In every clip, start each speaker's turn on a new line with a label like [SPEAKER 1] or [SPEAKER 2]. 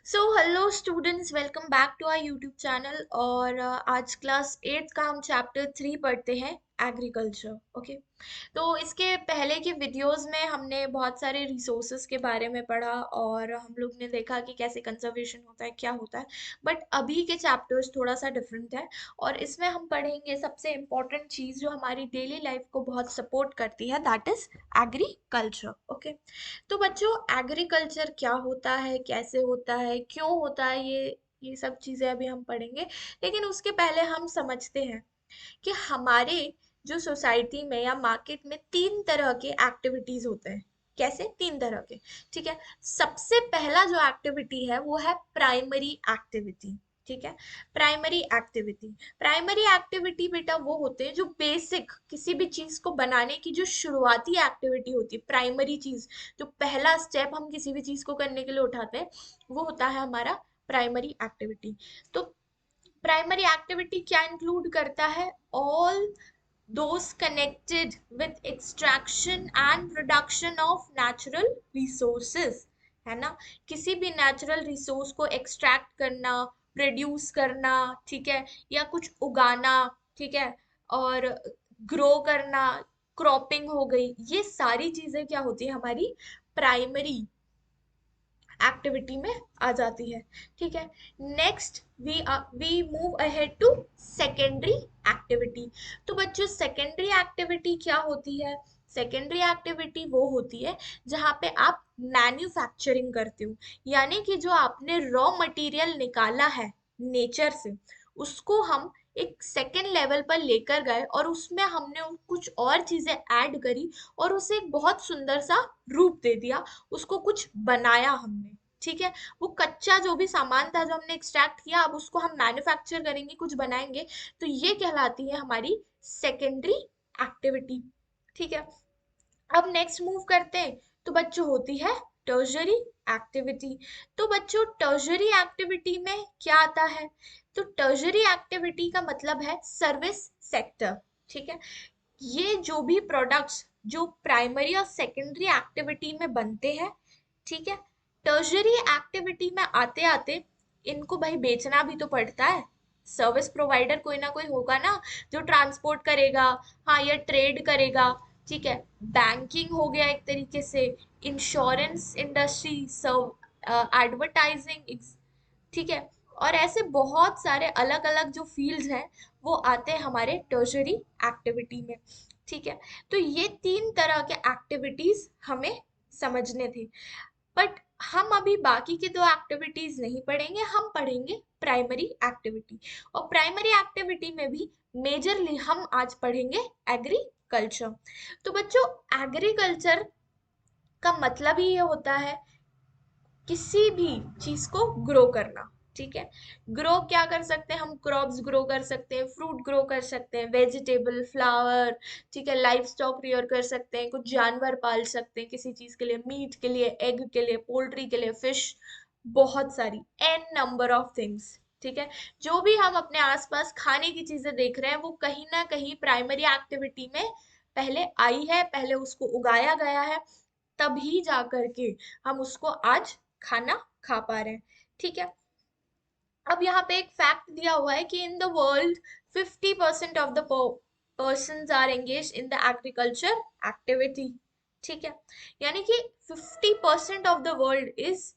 [SPEAKER 1] So hello students, welcome back to our YouTube channel. और आज class 8 का हम चैप्टर 3 पढ़ते हैं, एग्रीकल्चर। ओके। तो इसके पहले के वीडियोस में हमने बहुत सारे रिसोर्सेज के बारे में पढ़ा और हम लोग ने देखा कि कैसे कंजर्वेशन होता है, क्या होता है। बट अभी के चैप्टर्स थोड़ा सा डिफरेंट है और इसमें हम पढ़ेंगे सबसे इम्पोर्टेंट चीज़ जो हमारी डेली लाइफ को बहुत सपोर्ट करती है, दैट इज एग्रीकल्चर। ओके। तो बच्चों, एग्रीकल्चर क्या होता है, कैसे होता है, क्यों होता है, ये सब चीजें अभी हम पढ़ेंगे। लेकिन उसके पहले हम समझते हैं कि हमारे जो सोसाइटी में या मार्केट में तीन तरह के एक्टिविटीज होते हैं। कैसे? तीन तरह के। ठीक है। सबसे पहला जो एक्टिविटी है वो है प्राइमरी एक्टिविटी। ठीक है। Primary activity. प्राइमरी एक्टिविटी बेटा वो होते हैं जो बेसिक किसी भी चीज को बनाने की जो शुरुआती एक्टिविटी होती है, प्राइमरी चीज, जो पहला स्टेप हम किसी भी चीज को करने के लिए उठाते हैं, वो होता है हमारा प्राइमरी एक्टिविटी। तो प्राइमरी एक्टिविटी क्या इंक्लूड करता है? All those connected with extraction and production of natural resources। है ना? किसी भी नेचुरल रिसोर्स को एक्सट्रैक्ट करना, प्रोड्यूस करना, ठीक है, या कुछ उगाना, ठीक है, और ग्रो करना, क्रॉपिंग हो गई, ये सारी चीजें क्या होती है? हमारी प्राइमरी एक्टिविटी में आ जाती है। ठीक है। Next we move ahead to secondary activity. तो बच्चों, सेकेंडरी एक्टिविटी क्या होती है? सेकेंडरी एक्टिविटी वो होती है जहां पे आप मैन्युफैक्चरिंग करते हो, यानी कि जो आपने रॉ मटेरियल निकाला है नेचर से, उसको हम एक सेकेंड लेवल पर लेकर गए और उसमें हमने कुछ और चीजें ऐड करी और उसे एक बहुत सुंदर सा रूप दे दिया, उसको कुछ बनाया हमने। ठीक है। वो कच्चा जो भी सामान था जो हमने एक्सट्रैक्ट किया, अब उसको हम मैन्युफैक्चर करेंगे, कुछ बनाएंगे, तो ये कहलाती है हमारी सेकेंडरी एक्टिविटी। ठीक है। अब नेक्स्ट मूव करते हैं, तो बच्चों होती है टर्शरी एक्टिविटी। तो बच्चों, टर्शरी एक्टिविटी में क्या आता है? तो टर्शरी एक्टिविटी का मतलब है सर्विस सेक्टर। ठीक है। ये जो भी प्रोडक्ट्स जो प्राइमरी और सेकेंडरी एक्टिविटी में बनते हैं, ठीक है, टर्शरी एक्टिविटी में आते आते इनको भाई बेचना भी तो पड़ता है। सर्विस प्रोवाइडर कोई ना कोई होगा ना, जो ट्रांसपोर्ट करेगा, हाँ, या ट्रेड करेगा। ठीक है। बैंकिंग हो गया एक तरीके से, इंश्योरेंस इंडस्ट्री, सर्व, एडवर्टाइजिंग, ठीक है, और ऐसे बहुत सारे अलग अलग जो फील्ड्स हैं वो आते हैं हमारे टर्शरी एक्टिविटी में। ठीक है। तो ये तीन तरह के एक्टिविटीज हमें समझने थे। बट हम अभी बाकी के दो एक्टिविटीज नहीं पढ़ेंगे, हम पढ़ेंगे प्राइमरी एक्टिविटी। और प्राइमरी एक्टिविटी में भी मेजरली हम आज पढ़ेंगे एग्रीकल्चर। तो बच्चों, एग्रीकल्चर का मतलब ही ये होता है किसी भी चीज को ग्रो करना। ठीक है। ग्रो क्या कर सकते हैं? हम क्रॉप्स ग्रो कर सकते हैं, फ्रूट ग्रो कर सकते हैं, वेजिटेबल, फ्लावर, ठीक है, लाइफ स्टॉक रियर कर सकते हैं, कुछ जानवर पाल सकते हैं किसी चीज के लिए, मीट के लिए, एग के लिए, पोल्ट्री के लिए, फिश, बहुत सारी एन नंबर ऑफ थिंग्स। ठीक है। जो भी हम अपने आसपास खाने की चीजें देख रहे हैं वो कहीं ना कहीं प्राइमरी एक्टिविटी में पहले आई है, पहले उसको उगाया गया है, तभी जा करके हम उसको आज खाना खा पा रहे हैं। ठीक है। अब यहाँ पे एक फैक्ट दिया हुआ है कि in the world 50% of the persons are engage in the agriculture activity. ठीक है। यानी कि 50% of the world is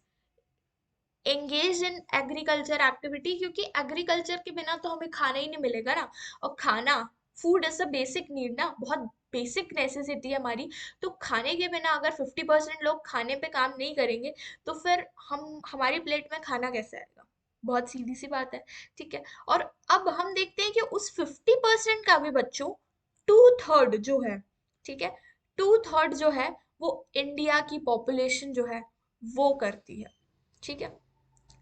[SPEAKER 1] engage in agriculture activity, क्योंकि एग्रीकल्चर के बिना तो हमें खाना ही नहीं मिलेगा ना। और खाना, food is a basic need ना, बहुत बेसिक नेसेसिटी है हमारी। तो खाने के बिना अगर 50% लोग खाने पे काम नहीं करेंगे तो फिर हम हमारी प्लेट में खाना कैसे आएगा? बहुत सीधी सी बात है। ठीक है। और अब हम देखते हैं कि उस 50% का भी बच्चों 2/3 जो है, ठीक है, 2/3 जो है वो इंडिया की पॉपुलेशन जो है वो करती है। ठीक है।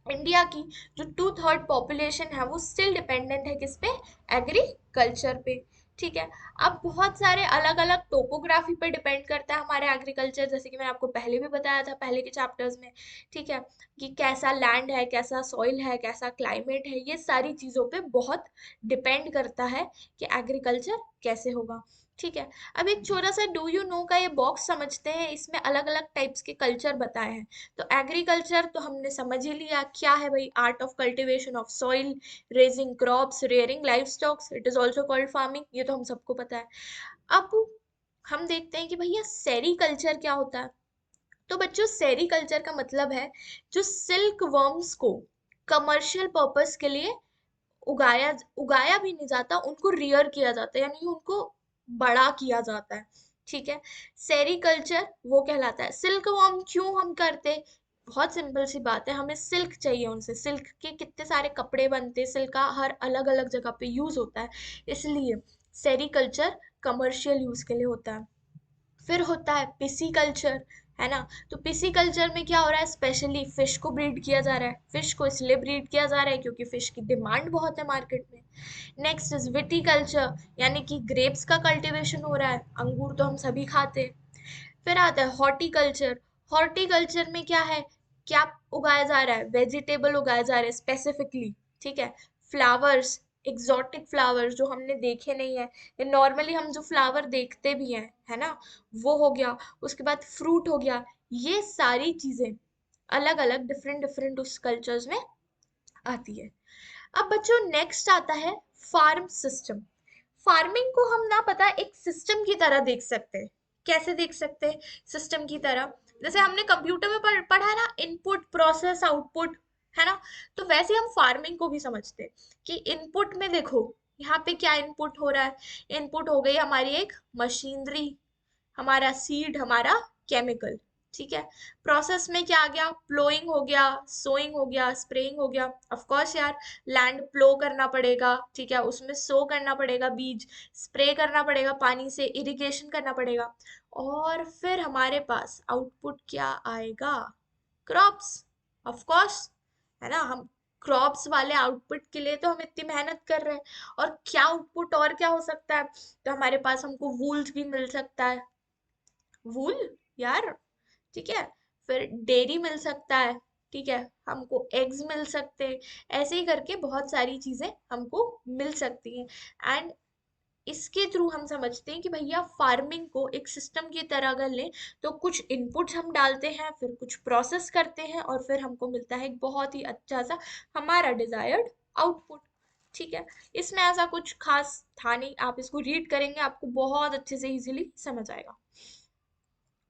[SPEAKER 1] इंडिया की जो 2/3 पॉपुलेशन है वो स्टिल डिपेंडेंट है किस पे? एग्रीकल्चर पे। ठीक है। अब बहुत सारे अलग अलग टोपोग्राफी पे डिपेंड करता है हमारा एग्रीकल्चर, जैसे कि मैंने आपको पहले भी बताया था पहले के चैप्टर्स में। ठीक है। कि कैसा लैंड है, कैसा सॉइल है, कैसा क्लाइमेट है, ये सारी चीज़ों पे बहुत डिपेंड करता है कि एग्रीकल्चर कैसे होगा। ठीक है। अब एक छोटा सा डू यू नो का ये बॉक्स समझते हैं, इसमें अलग अलग टाइप्स के कल्चर बताए हैं। तो एग्रीकल्चर तो हमने समझ ही लिया क्या है भाई, art of cultivation of soil, raising crops, rearing live stocks, it is also called farming, ये तो हम सबको पता है। अब हम देखते हैं कि भैया सेरीकल्चर क्या होता है। तो बच्चों सेरीकल्चर का मतलब है जो सिल्क वर्म्स को कमर्शियल पर्पस के लिए उगाया उगाया भी नहीं जाता, उनको रियर किया जाता है, यानी उनको बड़ा किया जाता है। ठीक है। सेरीकल्चर वो कहलाता है। सिल्क वॉर्म क्यों हम करते, बहुत सिंपल सी बात है, हमें सिल्क चाहिए उनसे, सिल्क के कितने सारे कपड़े बनते हैं, सिल्क का हर अलग अलग जगह पे यूज होता है, इसलिए सेरीकल्चर कमर्शियल यूज के लिए होता है। फिर होता है पिसीकल्चर, है ना। तो पिसीकल्चर में क्या हो रहा है, स्पेशली फिश को ब्रीड किया जा रहा है। फिश को इसलिए ब्रीड किया जा रहा है क्योंकि फिश की डिमांड बहुत है मार्केट में। नेक्स्ट इज विटीकल्चर, यानी कि ग्रेप्स का कल्टीवेशन हो रहा है, अंगूर तो हम सभी खाते हैं। फिर आता है हॉर्टिकल्चर। हॉर्टिकल्चर में क्या है, क्या उगाया जा रहा है, वेजिटेबल उगाया जा रहा है स्पेसिफिकली। ठीक है। फ्लावर्स, एग्जॉटिक फ्लावर्स जो हमने देखे नहीं है, नॉर्मली हम जो फ्लावर देखते भी हैं, है ना, वो हो गया। उसके बाद फ्रूट हो गया। ये सारी चीजें अलग अलग डिफरेंट डिफरेंट उस कल्चर्स में आती है। अब बच्चों नेक्स्ट आता है फार्म सिस्टम। फार्मिंग को हम ना पता एक सिस्टम की तरह देख सकते हैं। कैसे देख सकते हैं सिस्टम की तरह, जैसे हमने कंप्यूटर में पढ़ा है ना, इनपुट प्रोसेस आउटपुट, है ना। तो वैसे हम फार्मिंग को भी समझते हैं कि इनपुट में देखो, यहाँ पे क्या इनपुट हो रहा है, इनपुट हो गई हमारी एक मशीनरी, हमारा सीड, हमारा केमिकल। ठीक है। प्रोसेस में क्या आ गया, प्लोइंग हो गया, सोइंग हो गया, स्प्रेइंग हो गया। ऑफ कोर्स यार, लैंड प्लो करना पड़ेगा, ठीक है, उसमें सो करना पड़ेगा बीज, स्प्रे करना पड़ेगा पानी से, इरिगेशन करना पड़ेगा। और फिर हमारे पास आउटपुट क्या आएगा, क्रॉप्स। ऑफ कोर्स, है ना। हम क्रॉप्स वाले आउटपुट के लिए तो हम इतनी मेहनत कर रहे हैं। और क्या आउटपुट और क्या हो सकता है, तो हमारे पास हमको वूल्स भी मिल सकता है, वूल यार, ठीक है। फिर डेयरी मिल सकता है, ठीक है, हमको एग्स मिल सकते हैं। ऐसे ही करके बहुत सारी चीजें हमको मिल सकती हैं। एंड इसके थ्रू हम समझते हैं कि भैया फार्मिंग को एक सिस्टम की तरह अगर लें, तो कुछ इनपुट्स हम डालते हैं, फिर कुछ प्रोसेस करते हैं, और फिर हमको मिलता है एक बहुत ही अच्छा सा हमारा डिजायर्ड आउटपुट। ठीक है। इसमें ऐसा कुछ खास था नहीं, आप इसको रीड करेंगे आपको बहुत अच्छे से इजीली समझ आएगा।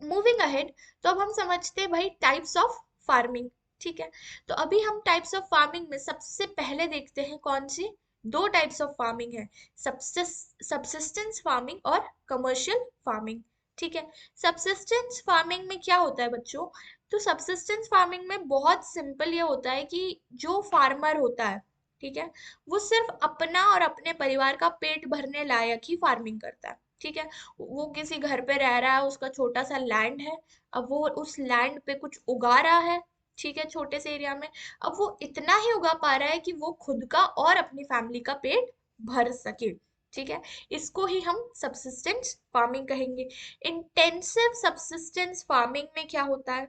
[SPEAKER 1] मूविंग अहेड, तो अब हम समझते हैं भाई टाइप्स ऑफ फार्मिंग। ठीक है। तो अभी हम टाइप्स ऑफ फार्मिंग में सबसे पहले देखते हैं कौन सी, दो टाइप्स ऑफ फार्मिंग है, सबसिस्टेंस फार्मिंग और कमर्शियल फार्मिंग। ठीक है। सबसिस्टेंस फार्मिंग में क्या होता है बच्चों, तो सबसिस्टेंस फार्मिंग में बहुत सिंपल ये होता है कि जो फार्मर होता है, ठीक है, वो सिर्फ अपना और अपने परिवार का पेट भरने लायक ही फार्मिंग करता है। ठीक है। वो किसी घर पे रह रहा है, उसका छोटा सा लैंड है, अब वो उस लैंड पे कुछ उगा रहा है, ठीक है, छोटे से एरिया में। अब वो इतना ही उगा पा रहा है कि वो खुद का और अपनी फैमिली का पेट भर सके। ठीक है। इसको ही हम सबसिस्टेंस फार्मिंग कहेंगे। इंटेंसिव सबसिस्टेंस फार्मिंग में क्या होता है,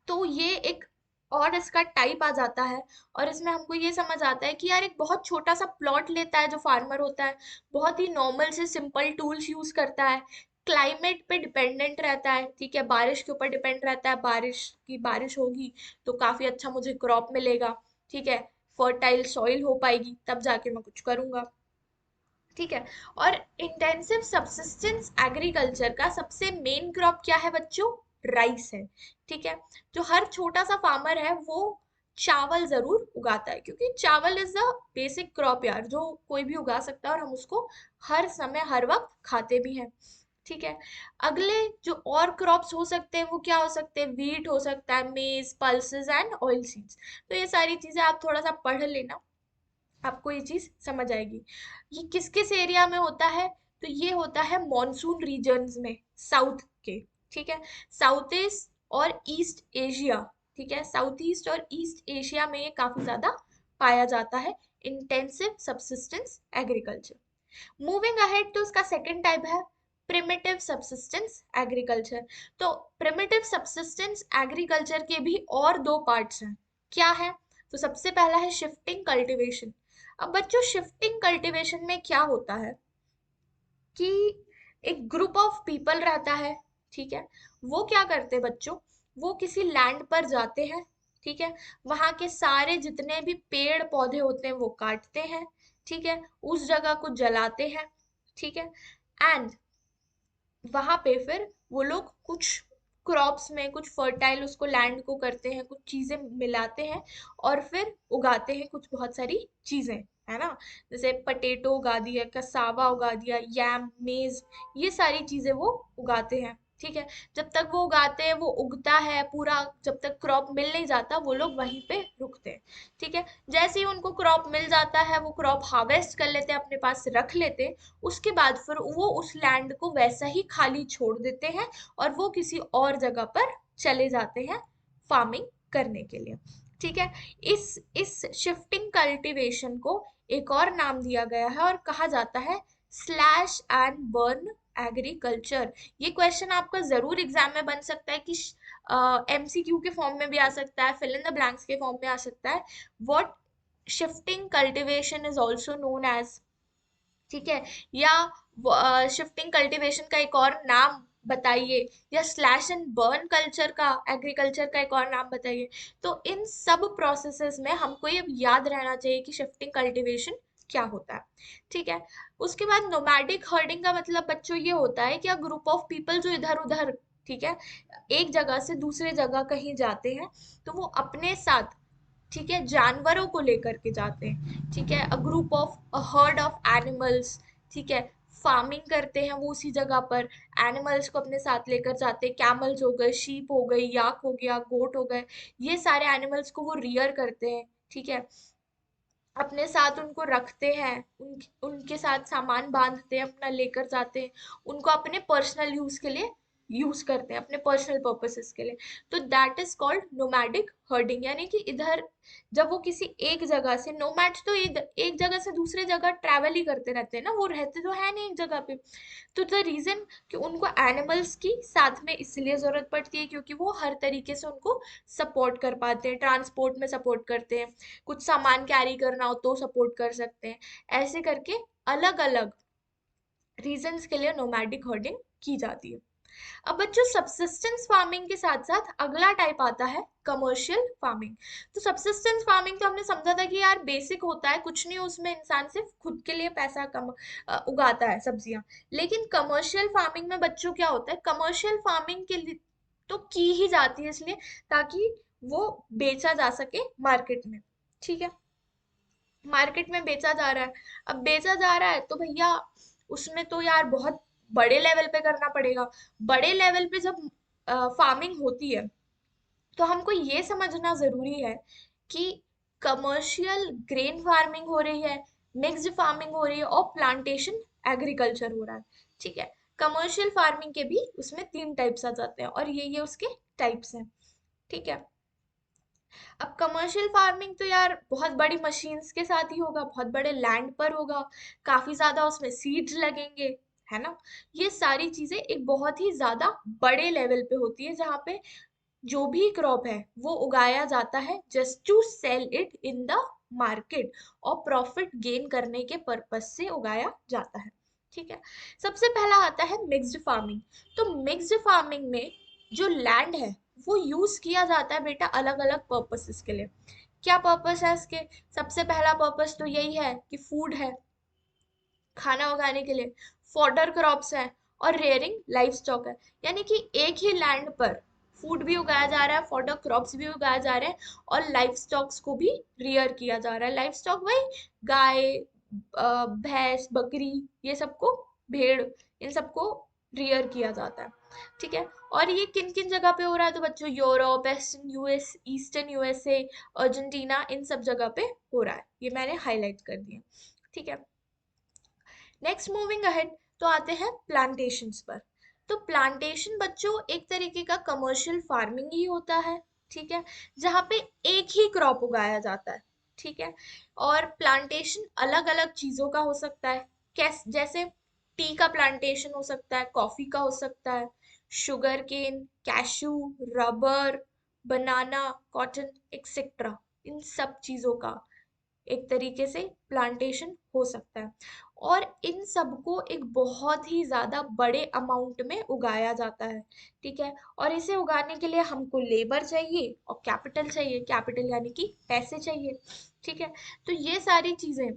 [SPEAKER 1] तो ये एक और इसका टाइप आ जाता है। और इसमें हमको ये समझ आता है कि यार एक बहुत छोटा सा प्लॉट लेता है जो फार्मर होता है, बहुत ही नॉर्मल से सिंपल टूल्स यूज करता है, क्लाइमेट पे डिपेंडेंट रहता है, ठीक है, बारिश के ऊपर डिपेंड रहता है, बारिश होगी तो काफी अच्छा मुझे क्रॉप मिलेगा, ठीक है, फर्टाइल सॉइल हो पाएगी तब जाके मैं कुछ करूंगा। ठीक है। और इंटेंसिव सबसिस्टेंस एग्रीकल्चर का सबसे मेन क्रॉप क्या है बच्चों, राइस है। ठीक है। जो हर छोटा सा फार्मर है वो चावल जरूर उगाता है, क्योंकि चावल इज द बेसिक क्रॉप यार, जो कोई भी उगा सकता है और हम उसको हर समय हर वक्त खाते भी हैं। ठीक है। अगले जो और क्रॉप्स हो सकते हैं वो क्या हो सकते हैं, वीट हो सकता है, मेज, पल्सेस एंड ऑयल सीड्स। तो ये सारी चीजें आप थोड़ा सा पढ़ लेना, आपको ये चीज समझ आएगी। ये किस किस एरिया में होता है, तो ये होता है मॉनसून रीजन्स में, साउथ के। ठीक है। साउथ ईस्ट और ईस्ट एशिया, ठीक है, साउथ ईस्ट और ईस्ट एशिया में ये काफी ज्यादा पाया जाता है, intensive subsistence agriculture. Moving ahead, तो उसका सेकंड टाइप है प्रिमिटिव सबसिस्टेंस एग्रीकल्चर। तो प्रिमिटिव सबसिस्टेंस एग्रीकल्चर के भी और दो पार्ट्स हैं, क्या है, तो सबसे पहला है शिफ्टिंग कल्टीवेशन। अब बच्चों शिफ्टिंग कल्टीवेशन में क्या होता है, कि एक ग्रुप ऑफ पीपल रहता है, ठीक है। वो क्या करते हैं बच्चों, वो किसी लैंड पर जाते हैं, ठीक है। वहां के सारे जितने भी पेड़ पौधे होते हैं वो काटते हैं, ठीक है। उस जगह को जलाते हैं, ठीक है। एंड वहां पे फिर वो लोग कुछ क्रॉप्स में कुछ फर्टाइल उसको लैंड को करते हैं, कुछ चीजें मिलाते हैं और फिर उगाते हैं कुछ बहुत सारी चीजें, है ना। जैसे पटेटो उगा दिया, कसावा उगा दिया, यैम, मेज, ये सारी चीजें वो उगाते हैं, ठीक है। जब तक वो उगाते हैं, वो उगता है पूरा, जब तक क्रॉप मिल नहीं जाता वो लोग वहीं पे रुकते हैं, ठीक है। जैसे ही उनको क्रॉप मिल जाता है वो क्रॉप हार्वेस्ट कर लेते हैं, अपने पास रख लेते हैं। उसके बाद फिर वो उस लैंड को वैसा ही खाली छोड़ देते हैं और वो किसी और जगह पर चले जाते हैं फार्मिंग करने के लिए, ठीक है। इस शिफ्टिंग कल्टीवेशन को एक और नाम दिया गया है और कहा जाता है स्लैश एंड बर्न एग्रीकल्चर। ये क्वेश्चन आपका जरूर एग्जाम में बन सकता है कि एमसीक्यू के फॉर्म में भी आ सकता है, फिल इन द ब्लैंक्स के फॉर्म में आ सकता है। What shifting cultivation is also known as, ठीक है। या शिफ्टिंग कल्टीवेशन का एक और नाम बताइए, या स्लैश एंड बर्न कल्चर का, एग्रीकल्चर का एक और नाम बताइए। तो इन सब प्रोसेसेस में हमको ये याद रहना चाहिए कि शिफ्टिंग कल्टीवेशन क्या होता है, ठीक है। उसके बाद नोमैडिक हर्डिंग का मतलब बच्चों ये होता है कि ग्रुप ऑफ पीपल जो इधर उधर, ठीक है, एक जगह से दूसरे जगह कहीं जाते हैं तो वो अपने साथ, ठीक है, जानवरों को लेकर के जाते हैं, ठीक है। A group of, a herd of animals, ठीक है। फार्मिंग करते हैं वो उसी जगह पर, एनिमल्स को अपने साथ लेकर जाते हैं, कैमल्स हो गए, शीप हो गई, याक हो गया, गोट हो गए, ये सारे एनिमल्स को वो रियर करते हैं, ठीक है। अपने साथ उनको रखते हैं, उनके साथ सामान बांधते हैं, अपना लेकर जाते हैं, उनको अपने पर्सनल यूज के लिए यूज करते हैं, अपने पर्सनल पर्पसेस के लिए। तो that is called nomadic herding, यानी कि इधर जब वो किसी एक जगह से, नोमैड्स तो एक जगह से दूसरे जगह ट्रैवल ही करते रहते हैं ना, वो रहते तो है नहीं एक जगह पे। तो द रीजन कि उनको एनिमल्स की साथ में इसलिए जरूरत पड़ती है क्योंकि वो हर तरीके से उनको सपोर्ट कर पाते हैं, ट्रांसपोर्ट में सपोर्ट करते हैं, कुछ सामान कैरी करना हो तो सपोर्ट कर सकते हैं। ऐसे करके अलग अलग रीजंस के लिए नोमैडिक हर्डिंग की जाती है। अब बच्चों सबसिस्टेंस फार्मिंग के साथ साथ अगला टाइप आता है कमर्शियल फार्मिंग। तो सबसिस्टेंस फार्मिंग तो हमने समझा था कि यार बेसिक होता है, कुछ नहीं उसमें इंसान सिर्फ खुद के लिए पैसा कम उगाता है सब्जियां। लेकिन कमर्शियल फार्मिंग में बच्चों क्या होता है, कमर्शियल फार्मिंग के लिए तो की ही जाती है इसलिए ताकि वो बेचा जा सके मार्केट में, ठीक है। मार्केट में बेचा जा रहा है, अब बेचा जा रहा है तो भैया उसमें तो यार बहुत बड़े लेवल पे करना पड़ेगा। बड़े लेवल पे जब फार्मिंग होती है तो हमको ये समझना जरूरी है कि कमर्शियल ग्रेन फार्मिंग हो रही है, मिक्स्ड फार्मिंग हो रही है और प्लांटेशन एग्रीकल्चर हो रहा है, ठीक है। कमर्शियल फार्मिंग के भी उसमें तीन टाइप्स आ जाते हैं और ये उसके टाइप्स हैं, ठीक है। अब कमर्शियल फार्मिंग तो यार बहुत बड़ी मशीन्स के साथ ही होगा, बहुत बड़े लैंड पर होगा, काफी ज्यादा उसमें सीड्स लगेंगे, है ना। ये सारी चीजें एक बहुत ही ज्यादा बड़े लेवल पे होती है जहाँ पे जो भी क्रॉप है वो उगाया जाता है just to sell it in the market, और प्रॉफिट गेन करने के पर्पज से उगाया जाता है, ठीक है। सबसे पहला आता है मिक्स्ड फार्मिंग। तो मिक्स्ड फार्मिंग में जो लैंड है वो यूज किया जाता है बेटा अलग अलग पर्पसेस के लिए। क्या पर्पस है इसके, सबसे पहला पर्पस तो यही है कि फूड है, खाना उगाने के लिए, फॉडर क्रॉप्स है, और रेयरिंग लाइफ स्टॉक है। यानी कि एक ही लैंड पर फूड भी उगाया जा रहा है, फॉडर क्रॉप्स भी उगाए जा रहे हैं, और लाइफ स्टॉक्स को भी रियर किया जा रहा है। लाइफ स्टॉक वही गाय, भैंस, बकरी, ये सबको, भेड़, इन सबको रियर किया जाता है, ठीक है। और ये किन किन जगह पे हो रहा है तो बच्चों Europe, western US, eastern USA, Argentina, इन सब जगह पे हो रहा है, ये मैंने हाईलाइट कर दिया, ठीक है। नेक्स्ट मूविंग अहेड, तो आते हैं प्लांटेशंस पर। तो प्लांटेशन बच्चों एक तरीके का कमर्शियल फार्मिंग ही होता है, ठीक है, जहाँ पे एक ही क्रॉप उगाया जाता है, ठीक है। और प्लांटेशन अलग अलग चीजों का हो सकता है, कैस जैसे टी का प्लांटेशन हो सकता है, कॉफी का हो सकता है, शुगर केन, कैशू, रबर, बनाना, कॉटन, एक्सेट्रा, इन सब चीजों का एक तरीके से प्लांटेशन हो सकता है। और इन सबको एक बहुत ही ज्यादा बड़े अमाउंट में उगाया जाता है। ठीक है, और इसे उगाने के लिए हमको लेबर चाहिए और कैपिटल चाहिए, कैपिटल यानी कि पैसे चाहिए। ठीक है, तो ये सारी चीजें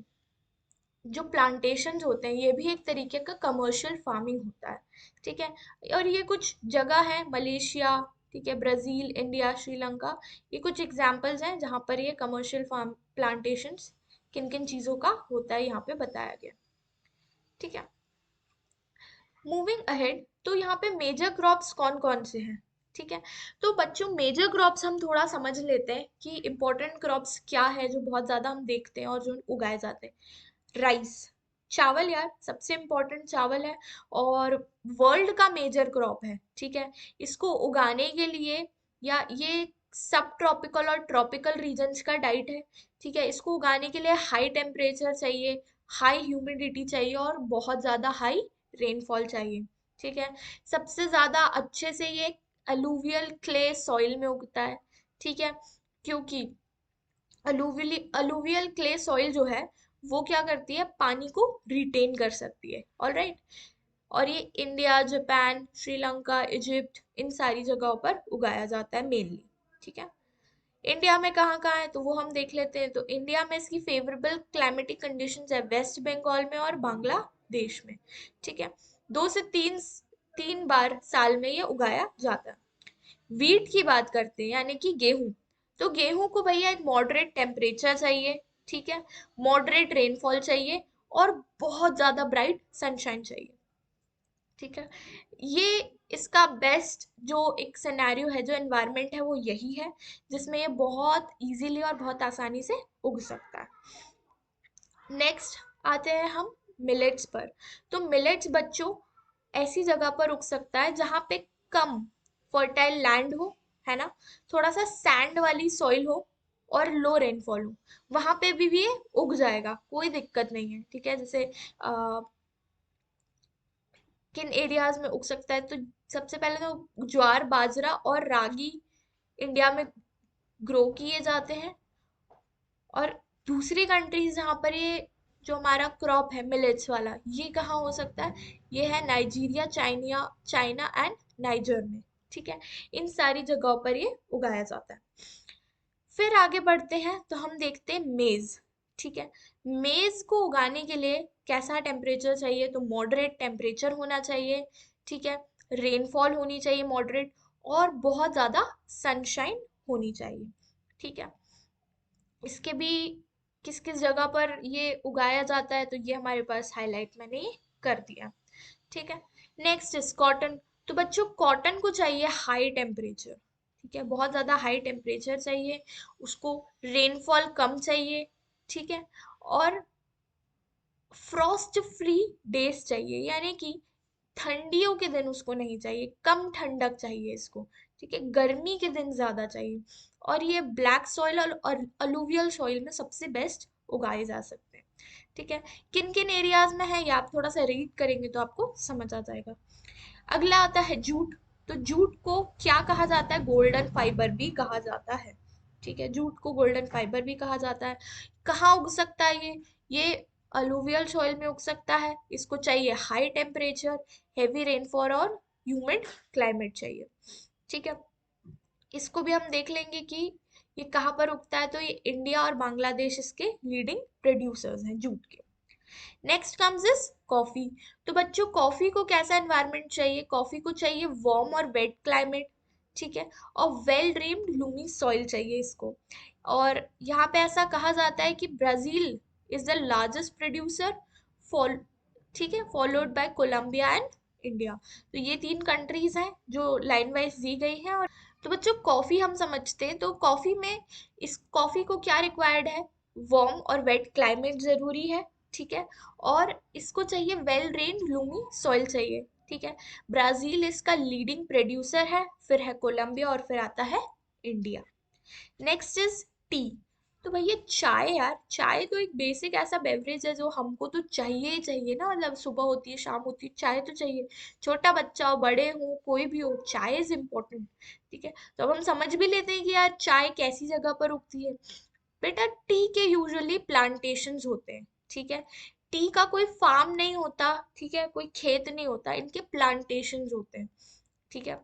[SPEAKER 1] जो प्लांटेशंस होते हैं ये भी एक तरीके का कमर्शियल फार्मिंग होता है। ठीक है, और ये कुछ जगह है, मलेशिया, ठीक है, ब्राजील, इंडिया, श्रीलंका, ये कुछ एग्जांपल्स हैं जहाँ पर ये कमर्शियल फार्म प्लांटेशंस किन किन चीज़ों का होता है यहाँ पे बताया गया। ठीक है, मूविंग अहेड, तो यहाँ पे मेजर क्रॉप्स कौन कौन से हैं। ठीक है, तो बच्चों मेजर क्रॉप्स हम थोड़ा समझ लेते हैं कि इंपॉर्टेंट क्रॉप्स क्या है जो बहुत ज़्यादा हम देखते हैं और जो उगाए जाते हैं। राइस, चावल यार, सबसे इम्पोर्टेंट चावल है और वर्ल्ड का मेजर क्रॉप है। ठीक है, इसको उगाने के लिए, या ये सब ट्रॉपिकल और ट्रॉपिकल रीजन्स का डाइट है। ठीक है, इसको उगाने के लिए हाई टेम्परेचर चाहिए, हाई ह्यूमिडिटी चाहिए और बहुत ज़्यादा हाई रेनफॉल चाहिए। ठीक है, सबसे ज़्यादा अच्छे से ये अलूवियल क्ले सॉइल में उगता है। ठीक है, क्योंकि अलूवियल क्ले सॉइल जो है वो क्या करती है, पानी को रिटेन कर सकती है। ऑलराइट, और ये इंडिया, जापान, श्रीलंका, इजिप्ट, इन सारी जगहों पर उगाया जाता है मेनली। ठीक है, इंडिया में कहाँ कहाँ है तो वो हम देख लेते हैं। तो इंडिया में इसकी फेवरेबल क्लाइमेटिक कंडीशंस है वेस्ट बंगाल में और बांग्लादेश में। ठीक है, 2 से 3 तीन बार साल में ये उगाया जाता है। वीट की बात करते हैं यानी कि गेहूं, तो गेहूं को भैया एक मॉडरेट टेम्परेचर चाहिए। ठीक है, मॉडरेट रेनफॉल चाहिए और बहुत ज्यादा ब्राइट सनशाइन चाहिए। ठीक है, ये इसका बेस्ट जो एक सिनेरियो है, जो एनवायरनमेंट है वो यही है जिसमें ये बहुत इजीली और बहुत आसानी से उग सकता है। नेक्स्ट आते हैं हम मिलेट्स पर। तो मिलेट्स बच्चों ऐसी जगह पर उग सकता है जहाँ पे कम फर्टाइल लैंड हो, है ना, थोड़ा सा सैंड वाली सॉइल हो और लो रेनफॉल हो, वहां पे भी ये उग जाएगा, कोई दिक्कत नहीं है। ठीक है, जैसे किन एरियाज में उग सकता है, तो सबसे पहले तो ज्वार, बाजरा और रागी इंडिया में ग्रो किए जाते हैं। और दूसरी कंट्रीज जहाँ पर ये जो हमारा क्रॉप है मिलेट्स वाला, ये कहाँ हो सकता है, ये है Nigeria, China, China and niger में। ठीक है, इन सारी जगहों पर ये उगाया जाता है। फिर आगे बढ़ते हैं तो हम देखते हैं मेज। ठीक है, मेज को उगाने के लिए कैसा टेम्परेचर चाहिए, तो मॉडरेट टेम्परेचर होना चाहिए। ठीक है, रेनफॉल होनी चाहिए मॉडरेट और बहुत ज़्यादा सनशाइन होनी चाहिए। ठीक है, इसके भी किस किस जगह पर ये उगाया जाता है तो ये हमारे पास हाईलाइट मैंने ये कर दिया। ठीक है, नेक्स्ट इज कॉटन। तो बच्चों कॉटन को चाहिए हाई टेम्परेचर। ठीक है, बहुत ज़्यादा हाई टेम्परेचर चाहिए उसको, रेनफॉल कम चाहिए। ठीक है, और फ्रॉस्ट फ्री डेज चाहिए, यानी कि ठंडियों के दिन उसको नहीं चाहिए, कम ठंडक चाहिए इसको। ठीक है, गर्मी के दिन ज्यादा चाहिए। और ये ब्लैक सॉइल और अलूवियल सॉइल में सबसे बेस्ट उगाए जा सकते हैं। ठीक है, किन किन एरियाज में है ये आप थोड़ा सा रीड करेंगे तो आपको समझ आ जाएगा। अगला आता है जूट। तो जूट को क्या कहा जाता है, गोल्डन फाइबर भी कहा जाता है। ठीक है, जूट को गोल्डन फाइबर भी कहा जाता है। कहाँ उग सकता है ये अलूवियल सॉइल में उग सकता है। इसको चाहिए हाई टेम्परेचर, हेवी रेनफॉल और ह्यूमिड क्लाइमेट चाहिए। ठीक है, इसको भी हम देख लेंगे कि ये कहाँ पर उगता है। तो ये इंडिया और बांग्लादेश इसके लीडिंग प्रोड्यूसर्स हैं जूट के। Next comes is coffee. तो बच्चों कॉफी को कैसा एनवायरनमेंट चाहिए, कॉफी को चाहिए वार्म और वेट क्लाइमेट। ठीक है, और वेल ड्रेन्ड लूमी सॉइल चाहिए इसको। और यहाँ पे ऐसा कहा जाता है कि Brazil is the largest producer, fall ठीक है, followed by Colombia and India. तो ये 3 कंट्रीज हैं जो लाइन वाइज दी गई हैं। और तो बच्चों कॉफी हम समझते हैं, तो कॉफी में इस कॉफी को क्या रिक्वायर्ड है, वार्म और वेट क्लाइमेट जरूरी है। ठीक है, और इसको चाहिए वेल ड्रेन्ड लूमी सॉइल चाहिए। ठीक है, ब्राजील इसका लीडिंग प्रोड्यूसर है, फिर है कोलंबिया और फिर आता है इंडिया। Next is T. तो भैया चाय यार, चाय तो एक बेसिक ऐसा बेवरेज है जो हमको तो चाहिए ही चाहिए ना, मतलब सुबह होती है शाम होती है चाय तो चाहिए, छोटा बच्चा हो बड़े हो कोई भी हो, चाय इज इम्पोर्टेंट। ठीक है, तो अब हम समझ भी लेते हैं कि यार चाय कैसी जगह पर उगती है। बेटा टी के यूजुअली प्लांटेशंस होते हैं। ठीक है, टी का कोई फार्म नहीं होता, ठीक है, कोई खेत नहीं होता, इनके प्लांटेशंस होते हैं, ठीक है।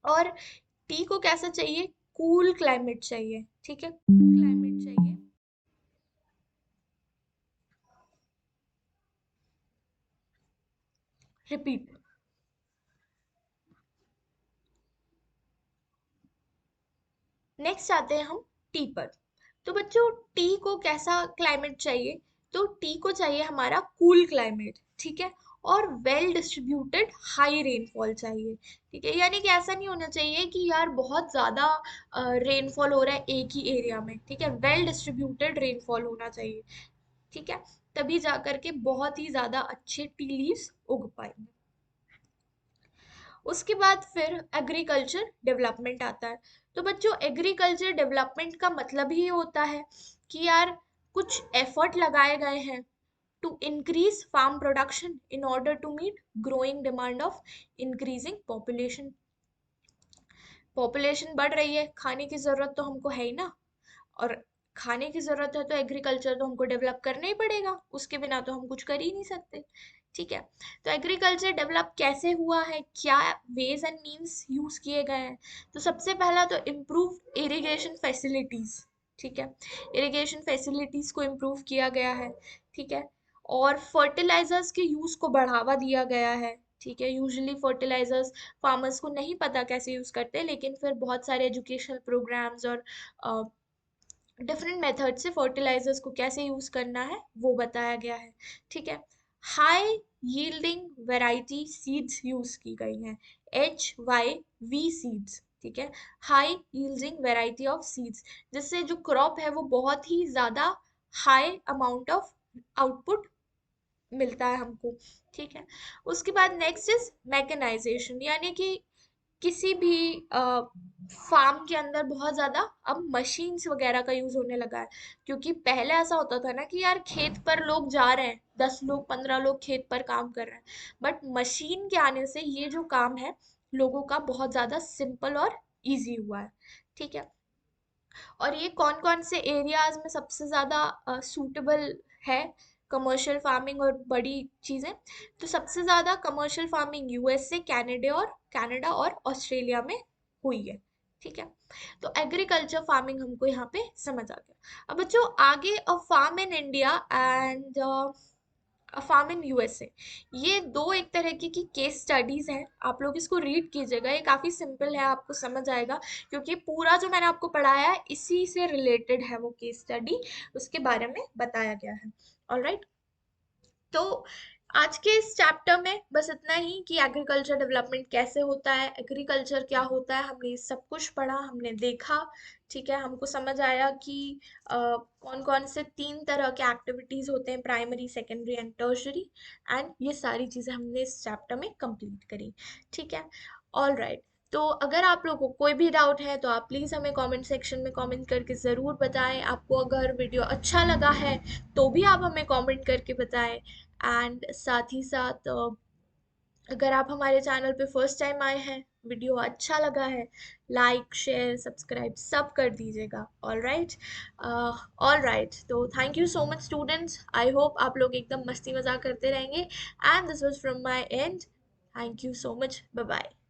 [SPEAKER 1] और टी को कैसा चाहिए, कूल क्लाइमेट चाहिए, ठीक है, कूल क्लाइमेट चाहिए। रिपीट। नेक्स्ट आते हैं हम टी पर। तो बच्चों, टी को कैसा क्लाइमेट चाहिए, तो टी को चाहिए हमारा कूल क्लाइमेट, ठीक है, और वेल डिस्ट्रीब्यूटेड हाई रेनफॉल चाहिए, ठीक है। यानी कि ऐसा नहीं होना चाहिए कि यार बहुत ज़्यादा रेनफॉल हो रहा है एक ही एरिया में, ठीक है, वेल डिस्ट्रीब्यूटेड रेनफॉल होना चाहिए, ठीक है, तभी जा करके बहुत ही ज़्यादा अच्छे टी लीव्स उग पाएंगे। उसके बाद फिर एग्रीकल्चर डेवलपमेंट आता है। तो बच्चों, एग्रीकल्चर डेवलपमेंट का मतलब ही होता है कि यार कुछ एफर्ट लगाए गए हैं to increase farm production in order to meet growing demand of increasing population. Population बढ़ रही है, खाने की ज़रूरत तो हमको है ही ना, और खाने की ज़रूरत है तो एग्रीकल्चर तो हमको डेवलप करना ही पड़ेगा, उसके बिना तो हम कुछ कर ही नहीं सकते, ठीक है। तो एग्रीकल्चर डेवलप कैसे हुआ है, क्या वेज एंड मीन्स यूज़ किए गए हैं, तो सबसे पहला तो इम्प्रूव इरिगेशन फैसिलिटीज़, ठीक है, इरिगेशन फैसिलिटीज़ को इम्प्रूव किया गया है, ठीक है। और फर्टिलाइजर्स के यूज़ को बढ़ावा दिया गया है, ठीक है। यूजुअली फर्टिलाइजर्स फार्मर्स को नहीं पता कैसे यूज़ करते हैं, लेकिन फिर बहुत सारे एजुकेशनल प्रोग्राम्स और डिफरेंट मेथड से फर्टिलाइजर्स को कैसे यूज करना है वो बताया गया है, ठीक है। High yielding variety seeds use की गई हैं, HYV सीड्स, ठीक है, high yielding variety of seeds, जिससे जो क्रॉप है वो बहुत ही ज्यादा हाई अमाउंट ऑफ आउटपुट मिलता है हमको, ठीक है। उसके बाद नेक्स्ट इज मैकेनाइजेशन, यानी कि किसी भी फार्म के अंदर बहुत ज़्यादा अब मशीन्स वगैरह का यूज़ होने लगा है। क्योंकि पहले ऐसा होता था ना कि यार खेत पर लोग जा रहे हैं, 10 लोग 15 लोग खेत पर काम कर रहे हैं, बट मशीन के आने से ये जो काम है लोगों का बहुत ज़्यादा सिंपल और इजी हुआ है, ठीक है। और ये कौन कौन से एरियाज में सबसे ज़्यादा सूटेबल है कमर्शियल फार्मिंग और बड़ी चीज़ें, तो सबसे ज़्यादा कमर्शियल फार्मिंग यूएसए, कनाडा और ऑस्ट्रेलिया में हुई है, ठीक है। तो एग्रीकल्चर फार्मिंग हमको यहाँ पे समझ आ गया। अब बच्चों आगे, a farm in India and a farm in USA, ये दो एक तरीके की केस स्टडीज हैं, आप लोग इसको रीड कीजिएगा, ये काफ़ी सिंपल है, आपको समझ आएगा, क्योंकि पूरा जो मैंने आपको पढ़ाया है इसी से रिलेटेड है वो केस स्टडी, उसके बारे में बताया गया है। ऑलराइट। तो आज के इस चैप्टर में बस इतना ही कि एग्रीकल्चर डेवलपमेंट कैसे होता है, एग्रीकल्चर क्या होता है, हमने सब कुछ पढ़ा, हमने देखा, ठीक है। हमको समझ आया कि कौन कौन से 3 तरह के एक्टिविटीज होते हैं, primary, secondary and tertiary, and ये सारी चीज़ें हमने इस चैप्टर में कंप्लीट करी, ठीक है। All right. तो अगर आप लोगों को कोई भी डाउट है तो आप प्लीज़ हमें कमेंट सेक्शन में कमेंट करके ज़रूर बताएं। आपको अगर वीडियो अच्छा लगा है तो भी आप हमें कमेंट करके बताएं। एंड साथ ही साथ अगर आप हमारे चैनल पे फर्स्ट टाइम आए हैं, वीडियो अच्छा लगा है, लाइक शेयर सब्सक्राइब सब कर दीजिएगा। All right. ऑल राइट, तो thank you so much students, I hope आप लोग एकदम मस्ती मजाक करते रहेंगे, and this was from my end, thank you so much, bye bye.